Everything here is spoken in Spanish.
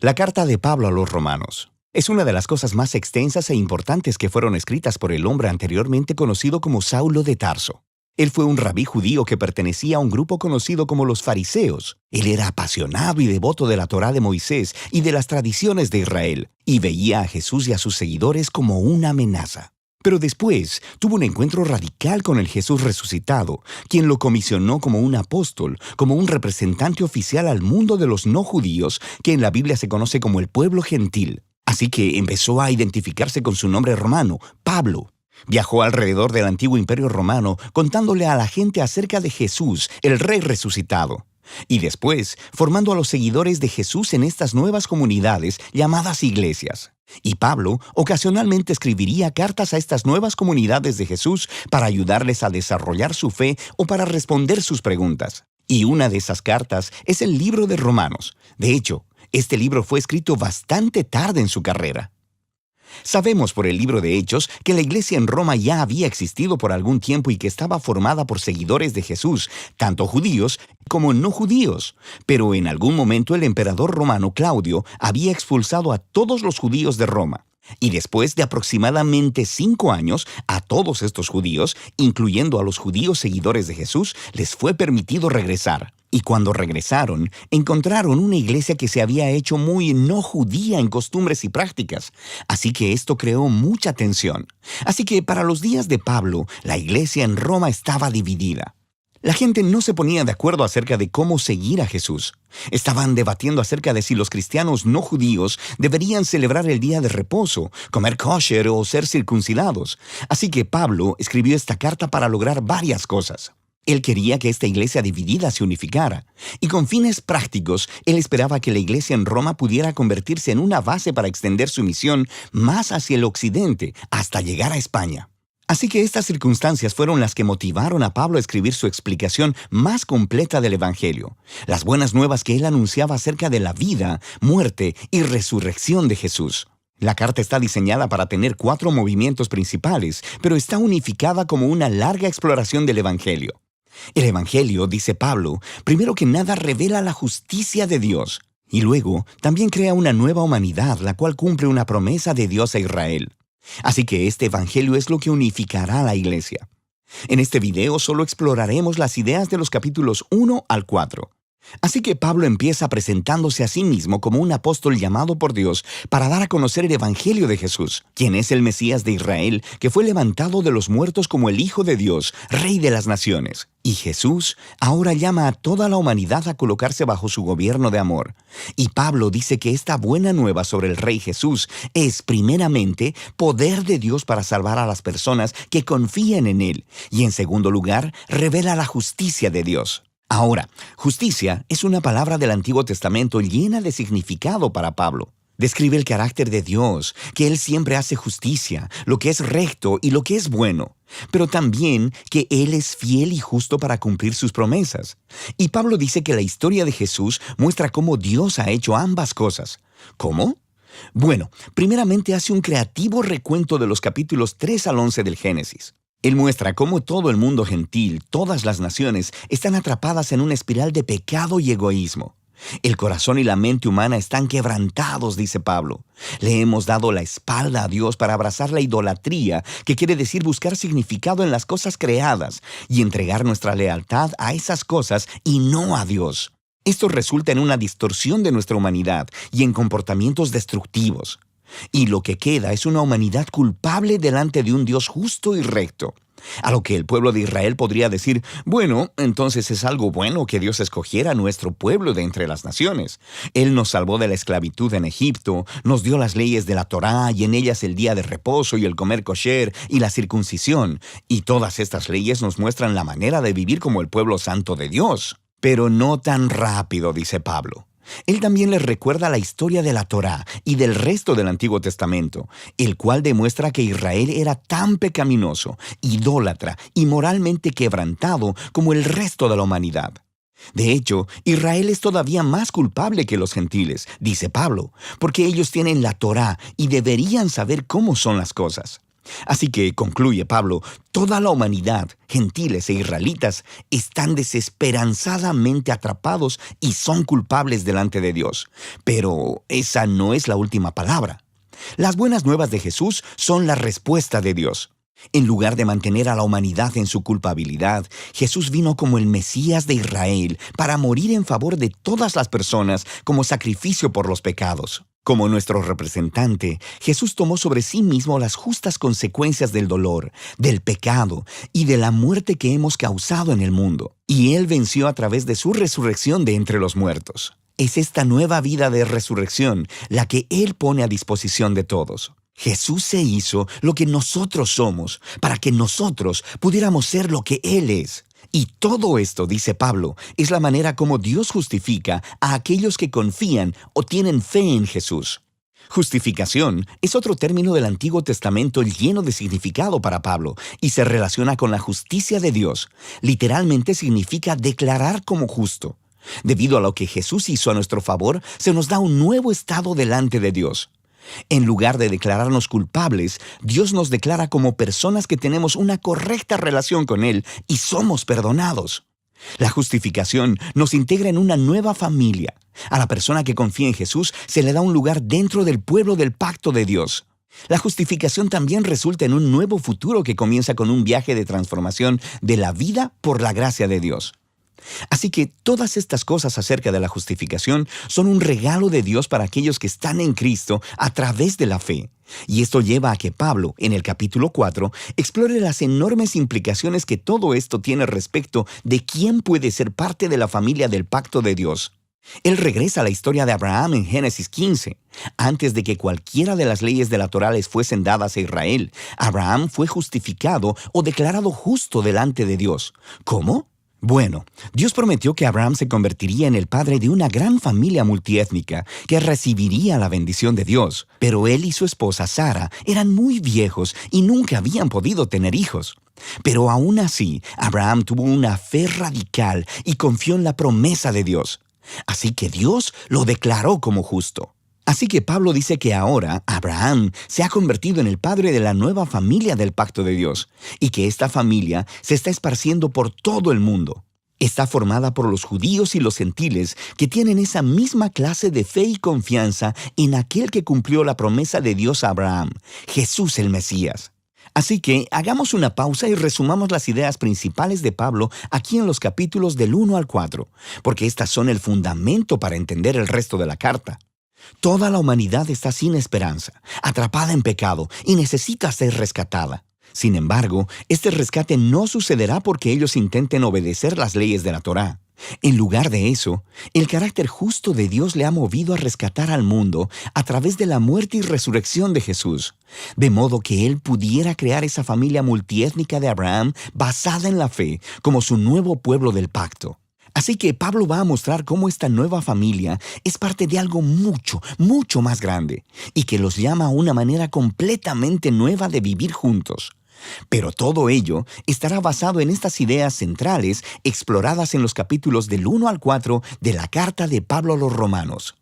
La carta de Pablo a los Romanos es una de las cosas más extensas e importantes que fueron escritas por el hombre anteriormente conocido como Saulo de Tarso. Él fue un rabí judío que pertenecía a un grupo conocido como los fariseos. Él era apasionado y devoto de la Torá de Moisés y de las tradiciones de Israel, y veía a Jesús y a sus seguidores como una amenaza. Pero después tuvo un encuentro radical con el Jesús resucitado, quien lo comisionó como un apóstol, como un representante oficial al mundo de los no judíos, que en la Biblia se conoce como el pueblo gentil. Así que empezó a identificarse con su nombre romano, Pablo. Viajó alrededor del antiguo imperio romano contándole a la gente acerca de Jesús, el Rey resucitado. Y después, formando a los seguidores de Jesús en estas nuevas comunidades llamadas iglesias. Y Pablo ocasionalmente escribiría cartas a estas nuevas comunidades de Jesús para ayudarles a desarrollar su fe o para responder sus preguntas. Y una de esas cartas es el libro de Romanos. De hecho, este libro fue escrito bastante tarde en su carrera. Sabemos por el libro de Hechos que la iglesia en Roma ya había existido por algún tiempo y que estaba formada por seguidores de Jesús, tanto judíos como no judíos. Pero en algún momento el emperador romano Claudio había expulsado a todos los judíos de Roma. Y después de aproximadamente 5 años, a todos estos judíos, incluyendo a los judíos seguidores de Jesús, les fue permitido regresar. Y cuando regresaron, encontraron una iglesia que se había hecho muy no judía en costumbres y prácticas. Así que esto creó mucha tensión. Así que para los días de Pablo, la iglesia en Roma estaba dividida. La gente no se ponía de acuerdo acerca de cómo seguir a Jesús. Estaban debatiendo acerca de si los cristianos no judíos deberían celebrar el día de reposo, comer kosher o ser circuncidados. Así que Pablo escribió esta carta para lograr varias cosas. Él quería que esta iglesia dividida se unificara, y con fines prácticos, él esperaba que la iglesia en Roma pudiera convertirse en una base para extender su misión más hacia el occidente, hasta llegar a España. Así que estas circunstancias fueron las que motivaron a Pablo a escribir su explicación más completa del Evangelio, las buenas nuevas que él anunciaba acerca de la vida, muerte y resurrección de Jesús. La carta está diseñada para tener 4 movimientos principales, pero está unificada como una larga exploración del Evangelio. El Evangelio, dice Pablo, primero que nada revela la justicia de Dios, y luego también crea una nueva humanidad, la cual cumple una promesa de Dios a Israel. Así que este Evangelio es lo que unificará a la iglesia. En este video solo exploraremos las ideas de los capítulos 1 al 4. Así que Pablo empieza presentándose a sí mismo como un apóstol llamado por Dios para dar a conocer el Evangelio de Jesús, quien es el Mesías de Israel, que fue levantado de los muertos como el Hijo de Dios, Rey de las naciones. Y Jesús ahora llama a toda la humanidad a colocarse bajo su gobierno de amor. Y Pablo dice que esta buena nueva sobre el Rey Jesús es, primeramente, poder de Dios para salvar a las personas que confían en Él. Y en segundo lugar, revela la justicia de Dios. Ahora, justicia es una palabra del Antiguo Testamento llena de significado para Pablo. Describe el carácter de Dios, que Él siempre hace justicia, lo que es recto y lo que es bueno, pero también que Él es fiel y justo para cumplir sus promesas. Y Pablo dice que la historia de Jesús muestra cómo Dios ha hecho ambas cosas. ¿Cómo? Bueno, primeramente hace un creativo recuento de los capítulos 3 al 11 del Génesis. Él muestra cómo todo el mundo gentil, todas las naciones, están atrapadas en una espiral de pecado y egoísmo. El corazón y la mente humana están quebrantados, dice Pablo. Le hemos dado la espalda a Dios para abrazar la idolatría, que quiere decir buscar significado en las cosas creadas y entregar nuestra lealtad a esas cosas y no a Dios. Esto resulta en una distorsión de nuestra humanidad y en comportamientos destructivos. Y lo que queda es una humanidad culpable delante de un Dios justo y recto. A lo que el pueblo de Israel podría decir, bueno, entonces es algo bueno que Dios escogiera a nuestro pueblo de entre las naciones. Él nos salvó de la esclavitud en Egipto, nos dio las leyes de la Torá y en ellas el día de reposo y el comer kosher y la circuncisión. Y todas estas leyes nos muestran la manera de vivir como el pueblo santo de Dios. Pero no tan rápido, dice Pablo. Él también les recuerda la historia de la Torá y del resto del Antiguo Testamento, el cual demuestra que Israel era tan pecaminoso, idólatra y moralmente quebrantado como el resto de la humanidad. De hecho, Israel es todavía más culpable que los gentiles, dice Pablo, porque ellos tienen la Torá y deberían saber cómo son las cosas. Así que, concluye Pablo, toda la humanidad, gentiles e israelitas, están desesperanzadamente atrapados y son culpables delante de Dios. Pero esa no es la última palabra. Las buenas nuevas de Jesús son la respuesta de Dios. En lugar de mantener a la humanidad en su culpabilidad, Jesús vino como el Mesías de Israel para morir en favor de todas las personas como sacrificio por los pecados. Como nuestro representante, Jesús tomó sobre sí mismo las justas consecuencias del dolor, del pecado y de la muerte que hemos causado en el mundo. Y Él venció a través de su resurrección de entre los muertos. Es esta nueva vida de resurrección la que Él pone a disposición de todos. Jesús se hizo lo que nosotros somos, para que nosotros pudiéramos ser lo que Él es. Y todo esto, dice Pablo, es la manera como Dios justifica a aquellos que confían o tienen fe en Jesús. Justificación es otro término del Antiguo Testamento lleno de significado para Pablo y se relaciona con la justicia de Dios. Literalmente significa declarar como justo. Debido a lo que Jesús hizo a nuestro favor, se nos da un nuevo estado delante de Dios. En lugar de declararnos culpables, Dios nos declara como personas que tenemos una correcta relación con Él y somos perdonados. La justificación nos integra en una nueva familia. A la persona que confía en Jesús se le da un lugar dentro del pueblo del pacto de Dios. La justificación también resulta en un nuevo futuro que comienza con un viaje de transformación de la vida por la gracia de Dios. Así que todas estas cosas acerca de la justificación son un regalo de Dios para aquellos que están en Cristo a través de la fe. Y esto lleva a que Pablo, en el capítulo 4, explore las enormes implicaciones que todo esto tiene respecto de quién puede ser parte de la familia del pacto de Dios. Él regresa a la historia de Abraham en Génesis 15. Antes de que cualquiera de las leyes de la Torá les fuesen dadas a Israel, Abraham fue justificado o declarado justo delante de Dios. ¿Cómo? Bueno, Dios prometió que Abraham se convertiría en el padre de una gran familia multiétnica que recibiría la bendición de Dios. Pero él y su esposa Sara eran muy viejos y nunca habían podido tener hijos. Pero aún así, Abraham tuvo una fe radical y confió en la promesa de Dios. Así que Dios lo declaró como justo. Así que Pablo dice que ahora Abraham se ha convertido en el padre de la nueva familia del pacto de Dios y que esta familia se está esparciendo por todo el mundo. Está formada por los judíos y los gentiles que tienen esa misma clase de fe y confianza en aquel que cumplió la promesa de Dios a Abraham, Jesús el Mesías. Así que hagamos una pausa y resumamos las ideas principales de Pablo aquí en los capítulos del 1 al 4, porque estas son el fundamento para entender el resto de la carta. Toda la humanidad está sin esperanza, atrapada en pecado y necesita ser rescatada. Sin embargo, este rescate no sucederá porque ellos intenten obedecer las leyes de la Torá. En lugar de eso, el carácter justo de Dios le ha movido a rescatar al mundo a través de la muerte y resurrección de Jesús, de modo que Él pudiera crear esa familia multiétnica de Abraham basada en la fe como su nuevo pueblo del pacto. Así que Pablo va a mostrar cómo esta nueva familia es parte de algo mucho, mucho más grande y que los llama a una manera completamente nueva de vivir juntos. Pero todo ello estará basado en estas ideas centrales exploradas en los capítulos del 1 al 4 de la carta de Pablo a los Romanos.